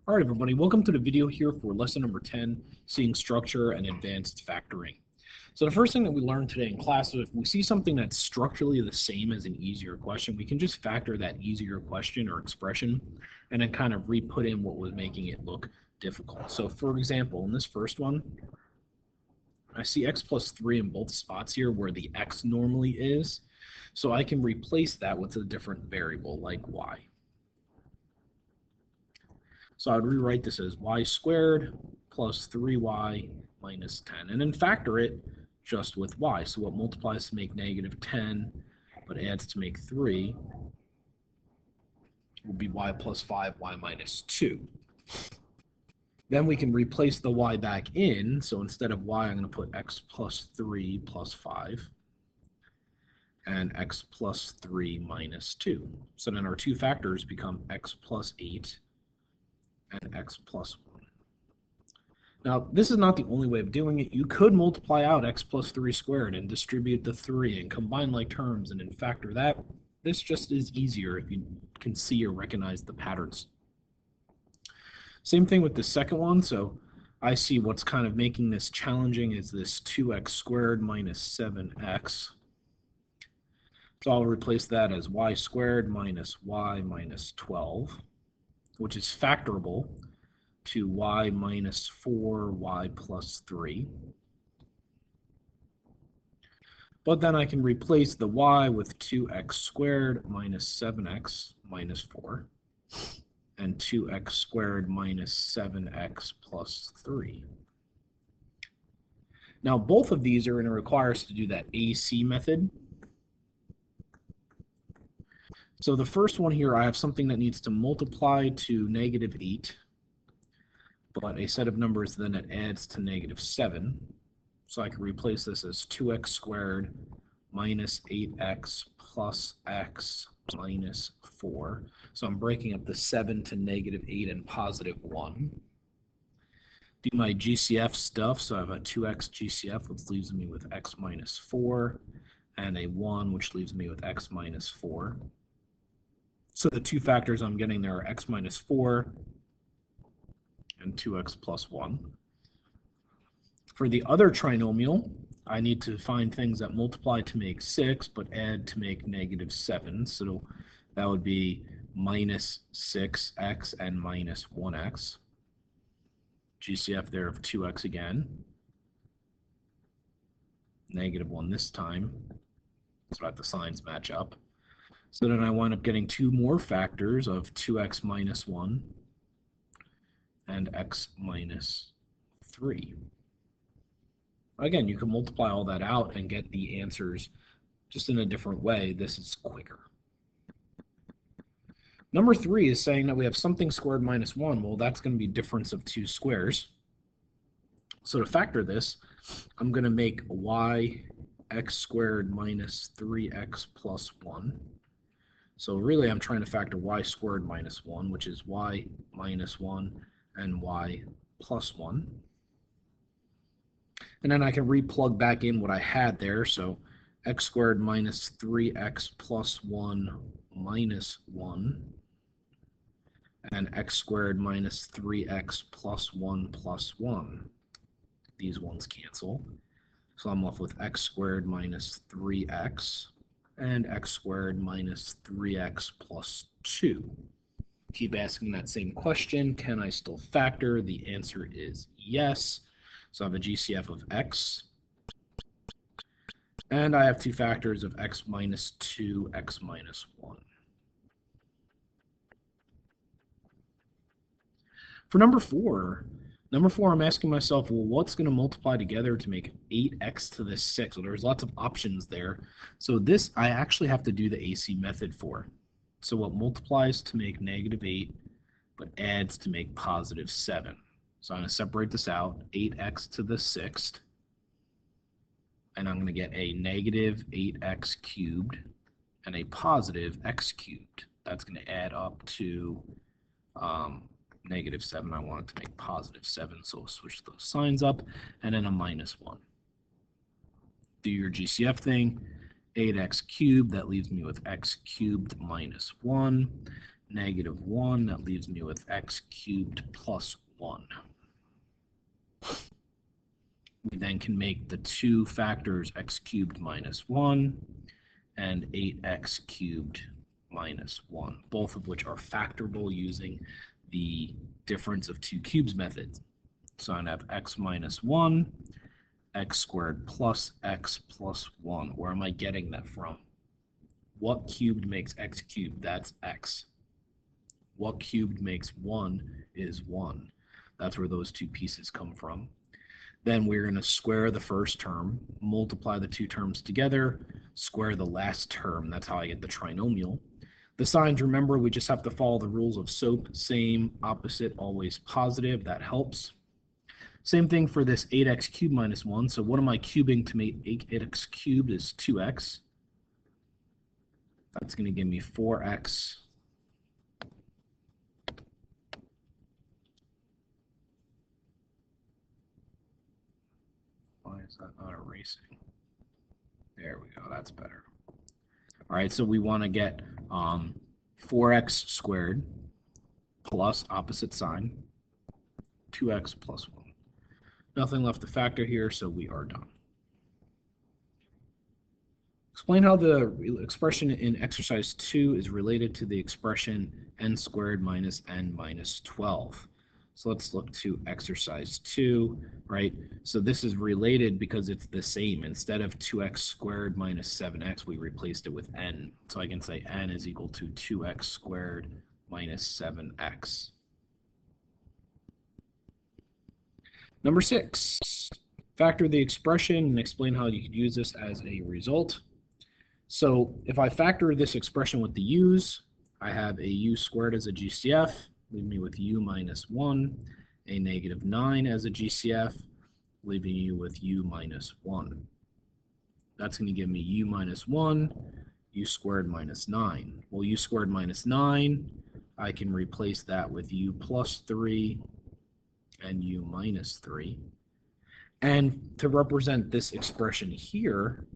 All right, everybody, welcome to the video here for lesson number 10, seeing structure and advanced factoring. So the first thing that we learned today in class is if we see something that's structurally the same as an easier question, we can just factor that easier question or expression and then kind of re-put in what was making it look difficult. So for example, in this first one, I see x plus 3 in both spots here where the x normally is. So I can replace that with a different variable like y. So I would rewrite this as y squared plus 3y minus 10, and then factor it just with y. So what multiplies to make negative 10 but adds to make 3 will be y plus 5, y minus 2. Then we can replace the y back in. So instead of y, I'm going to put x plus 3 plus 5 and x plus 3 minus 2. So then our two factors become x plus 8 and x plus 1. Now, this is not the only way of doing it. You could multiply out x plus 3 squared and distribute the 3 and combine like terms and then factor that. This just is easier if you can see or recognize the patterns. Same thing with the second one. So I see what's kind of making this challenging is this 2x squared minus 7x. So I'll replace that as y squared minus y minus 12, which is factorable to y minus 4, y plus 3. But then I can replace the y with 2x squared minus 7x minus 4 and 2x squared minus 7x plus 3. Now both of these are going to require us to do that AC method. So the first one here, I have something that needs to multiply to negative 8, but a set of numbers then it adds to negative 7. So I can replace this as 2x squared minus 8x plus x minus 4. So I'm breaking up the 7 to negative 8 and positive 1. Do my GCF stuff, so I have a 2x GCF, which leaves me with x minus 4, and a 1, which leaves me with x minus 4. So the two factors I'm getting there are x minus 4 and 2x plus 1. For the other trinomial, I need to find things that multiply to make 6, but add to make negative 7. So that would be minus 6x and minus 1x. GCF there of 2x again. Negative 1 this time. So that the signs match up. So then I wind up getting two more factors of 2x minus 1 and x minus 3. Again, you can multiply all that out and get the answers just in a different way. This is quicker. Number 3 is saying that we have something squared minus 1. Well, that's going to be difference of two squares. So to factor this, I'm going to make y x squared minus 3x plus 1. So really, I'm trying to factor y squared minus 1, which is y minus 1 and y plus 1. And then I can re-plug back in what I had there. So x squared minus 3x plus 1 minus 1 and x squared minus 3x plus 1 plus 1. These ones cancel. So I'm left with x squared minus 3x and x squared minus 3x plus 2. Keep asking that same question. Can I still factor? The answer is yes. So I have a GCF of x. And I have two factors of x minus 2, x minus 1. For number 4, I'm asking myself, well, what's going to multiply together to make 8x to the 6? Well, there's lots of options there. So this, I actually have to do the AC method for. So what multiplies to make negative 8, but adds to make positive 7. So I'm going to separate this out, 8x to the 6th. And I'm going to get a negative 8x cubed and a positive x cubed. That's going to add up to negative 7. I want it to make positive 7, so we'll switch those signs up, and then a minus 1. Do your GCF thing, 8x cubed, that leaves me with x cubed minus 1. -1. That leaves me with x cubed plus 1. We then can make the two factors x cubed minus 1 and 8x cubed minus 1, both of which are factorable using the difference of two cubes method. So I'd have x minus 1, x squared plus x plus 1. Where am I getting that from? What cubed makes x cubed? That's x. What cubed makes 1 is 1. That's where those two pieces come from. Then we're going to square the first term, multiply the two terms together, square the last term. That's how I get the trinomial. The signs, remember, we just have to follow the rules of SOAP, same, opposite, always positive. That helps. Same thing for this 8x cubed minus 1. So what am I cubing to make 8x cubed is 2x. That's going to give me 4x. Why is that not erasing? There we go. That's better. All right, so we want to get 4x squared plus opposite sign, 2x plus 1. Nothing left to factor here, so we are done. Explain how the expression in exercise 2 is related to the expression n squared minus n minus 12. So let's look to exercise 2, right? So this is related because it's the same. Instead of 2x squared minus 7x, we replaced it with n. So I can say n is equal to 2x squared minus 7x. Number 6, factor the expression and explain how you could use this as a result. So if I factor this expression with the u's, I have a u squared as a GCF, leaving me with u minus 1, a -9 as a GCF, leaving you with u minus 1. That's going to give me u minus 1, u squared minus 9. Well, u squared minus 9, I can replace that with u plus 3 and u minus 3. And to represent this expression here,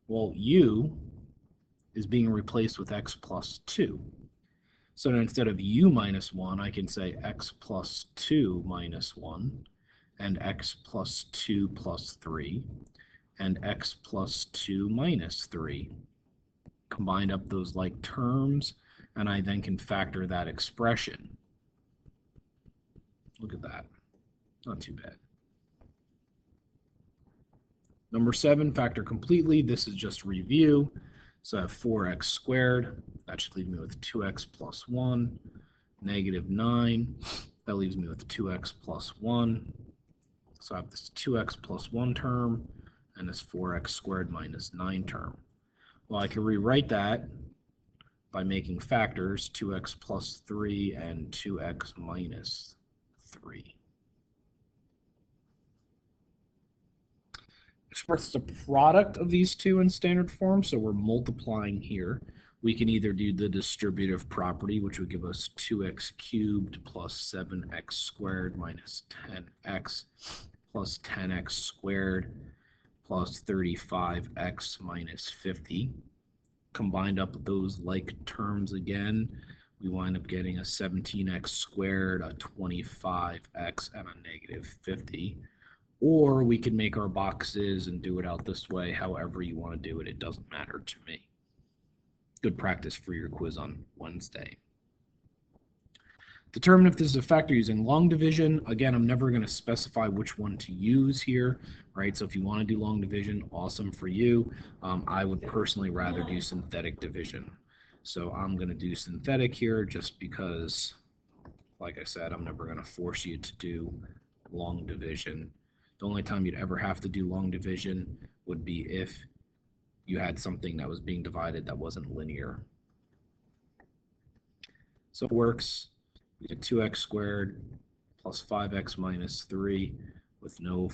well, u is being replaced with x plus 2. So instead of u minus 1, I can say x plus 2 minus 1, and x plus 2 plus 3, and x plus 2 minus 3. Combine up those like terms, and I then can factor that expression. Look at that. Not too bad. Number 7, factor completely. This is just review. So I have 4x squared. That should leave me with 2x plus 1, -9. That leaves me with 2x plus 1. So I have this 2x plus 1 term and this 4x squared minus 9 term. Well, I can rewrite that by making factors 2x plus 3 and 2x minus 3. Express the product of these two in standard form, so we're multiplying here. We can either do the distributive property, which would give us 2x cubed plus 7x squared minus 10x plus 10x squared plus 35x minus 50. Combined up those like terms again, we wind up getting a 17x squared, a 25x, and a -50. Or we can make our boxes and do it out this way. However you want to do it, it doesn't matter to me. Good practice for your quiz on Wednesday. Determine if this is a factor using long division. Again, I'm never going to specify which one to use here, right? So if you want to do long division, awesome for you. I would personally rather do synthetic division. So I'm going to do synthetic here just because, like I said, I'm never going to force you to do long division. The only time you'd ever have to do long division would be if you had something that was being divided that wasn't linear. So it works. We get 2x squared plus 5x minus 3 with no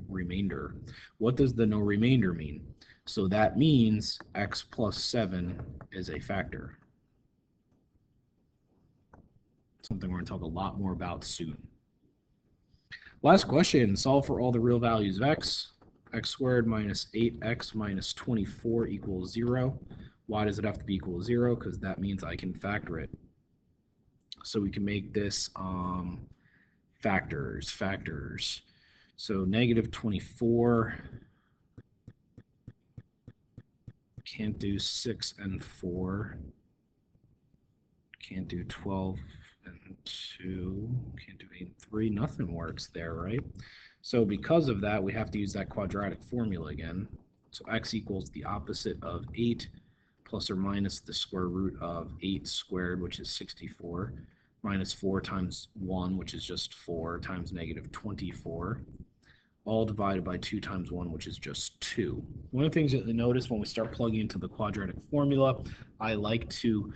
remainder. What does the no remainder mean? So that means x plus 7 is a factor. Something we're going to talk a lot more about soon. Last question, solve for all the real values of x. X squared minus 8x minus 24 equals 0. Why does it have to be equal to 0? Because that means I can factor it. So we can make this factors. So negative 24, can't do 6 and 4, can't do 12 and 2, can't do 8 and 3, nothing works there, right? So because of that, we have to use that quadratic formula again. So x equals the opposite of 8 plus or minus the square root of 8 squared, which is 64, minus 4 times 1, which is just 4, times negative 24, all divided by 2 times 1, which is just 2. One of the things that you notice when we start plugging into the quadratic formula, I like to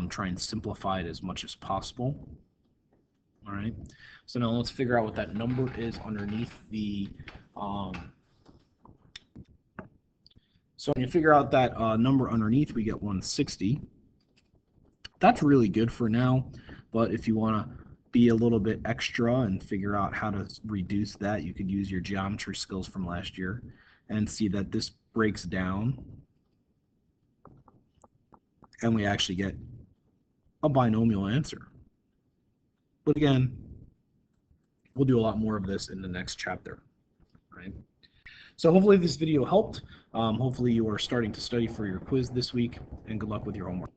try and simplify it as much as possible. All right, so now let's figure out what that number is underneath the so when you figure out that number underneath, we get 160. That's really good for now, but if you want to be a little bit extra and figure out how to reduce that, you could use your geometry skills from last year and see that this breaks down and we actually get a binomial answer. But again, we'll do a lot more of this in the next chapter, right? So hopefully this video helped. Hopefully you are starting to study for your quiz this week, and good luck with your homework.